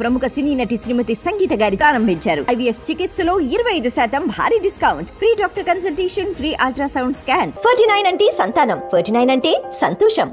ప్రముఖ సినీ నటి శ్రీమతి సంగీత గారి ప్రారంభించారు. ఐవీఎఫ్ చికిత్సలో 25% భారీ discount, free doctor consultation, free ultrasound scan. 49 అంటే సంతానం, 49 అంటే సంతోషం.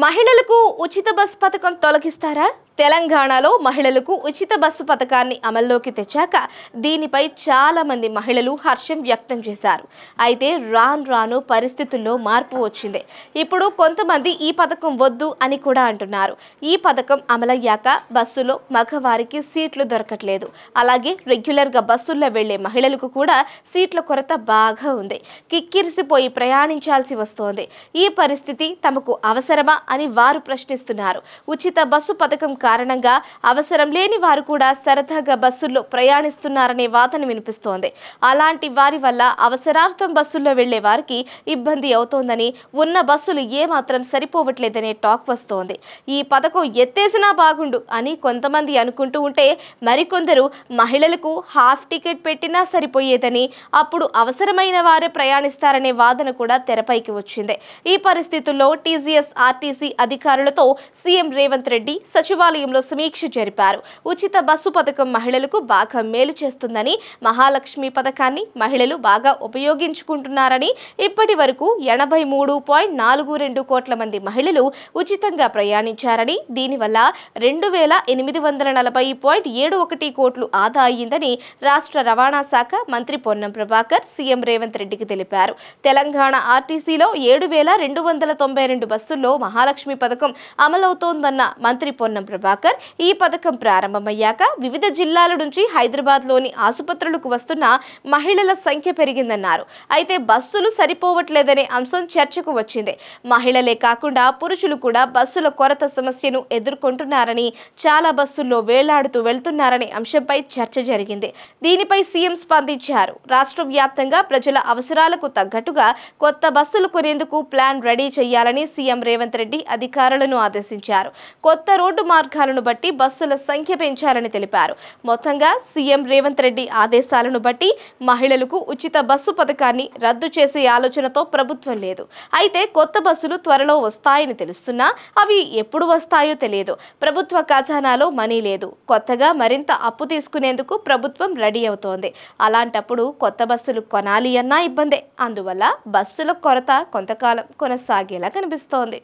మహిళలకు ఉచిత బస్ పథకం తొలగిస్తారా? తెలంగాణలో మహిళలకు ఉచిత బస్సు పథకాన్ని అమల్లోకి తెచ్చాక దీనిపై చాలా మంది మహిళలు హర్షం వ్యక్తం చేశారు. అయితే రాను రాను పరిస్థితుల్లో మార్పు వచ్చింది. ఇప్పుడు కొంతమంది ఈ పథకం వద్దు అని కూడా అంటున్నారు. ఈ పథకం అమలయ్యాక బస్సులో మగవారికి సీట్లు దొరకట్లేదు. అలాగే రెగ్యులర్గా బస్సుల్లో వెళ్లే మహిళలకు కూడా సీట్ల కొరత బాగా ఉంది. కిక్కిరిసిపోయి ప్రయాణించాల్సి వస్తోంది. ఈ పరిస్థితి తమకు అవసరమా అని వారు ప్రశ్నిస్తున్నారు. ఉచిత బస్సు పథకం కారణంగా అవసరం లేని వారు కూడా సరదాగా బస్సుల్లో ప్రయాణిస్తున్నారనే వాదన వినిపిస్తోంది. అలాంటి వారి వల్ల అవసరార్థం బస్సుల్లో వెళ్లే వారికి ఇబ్బంది అవుతోందని, ఉన్న బస్సులు ఏమాత్రం సరిపోవట్లేదనే టాక్ వస్తోంది. ఈ పథకం ఎత్తేసినా బాగుండు అని కొంతమంది అనుకుంటూ ఉంటే, మరికొందరు మహిళలకు హాఫ్ టికెట్ పెట్టినా సరిపోయేదని, అప్పుడు అవసరమైన వారే ప్రయాణిస్తారనే వాదన కూడా తెరపైకి వచ్చింది. ఈ పరిస్థితుల్లో టీజీఎస్ ఆర్టీసీ అధికారులతో సీఎం రేవంత్ రెడ్డి సచివాలయంలో సమీక్ష జరిపారు. ఉచిత బస్సు పథకం మహిళలకు బాగా మేలు చేస్తుందని, మహాలక్ష్మి పథకాన్ని మహిళలు బాగా ఉపయోగించుకుంటున్నారని, ఇప్పటి వరకు 83.42 కోట్ల మంది మహిళలు ఉచితంగా ప్రయాణించారని, దీనివల్ల 2840.71 కోట్లు ఆదా అయ్యిందని రాష్ట్ర రవాణా శాఖ మంత్రి పొన్నం ప్రభాకర్ సీఎం రేవంత్ రెడ్డికి తెలిపారు. తెలంగాణ ఆర్టీసీలో 7292 బస్సుల్లో మహాలక్ష్మి పథకం అమలవుతోందన్న మంత్రి పొన్నం ప్రభాకర్, ఈ పథకం ప్రారంభమయ్యాక వివిధ జిల్లాల నుంచి హైదరాబాద్లోని ఆసుపత్రులకు వస్తున్న మహిళల సంఖ్య పెరిగిందన్నారు. అయితే బస్సులు సరిపోవట్లేదనే అంశం చర్చకు వచ్చింది. మహిళలే కాకుండా పురుషులు కూడా బస్సుల కొరత సమస్యను ఎదుర్కొంటున్నారని, చాలా బస్సుల్లో వేలాడుతూ వెళ్తున్నారనే అంశంపై చర్చ జరిగింది. దీనిపై సీఎం స్పందించారు. రాష్ట్ర వ్యాప్తంగా ప్రజల అవసరాలకు తగ్గట్టుగా కొత్త బస్సులు కొనేందుకు ప్లాన్ రెడీ చేయాలని సీఎం రేవంత్ రెడ్డి అధికారులను ఆదేశించారు. కొత్త రోడ్డు మార్గాలను బట్టి బస్సుల సంఖ్య పెంచాలని తెలిపారు. మొత్తంగా సీఎం రేవంత్ రెడ్డి ఆదేశాలను బట్టి మహిళలకు ఉచిత బస్సు పథకాన్ని రద్దు చేసే ఆలోచనతో ప్రభుత్వం లేదు. అయితే కొత్త బస్సులు త్వరలో వస్తాయని తెలుస్తున్నా అవి ఎప్పుడు వస్తాయో తెలియదు. ప్రభుత్వ ఖజానాలో మనీ లేదు. కొత్తగా మరింత అప్పు తీసుకునేందుకు ప్రభుత్వం రెడీ అవుతోంది. అలాంటప్పుడు కొత్త బస్సులు కొనాలి అన్నా ఇబ్బందే. అందువల్ల బస్సుల కొరత కొంతకాలం కొనసాగేలా కనిపిస్తోంది.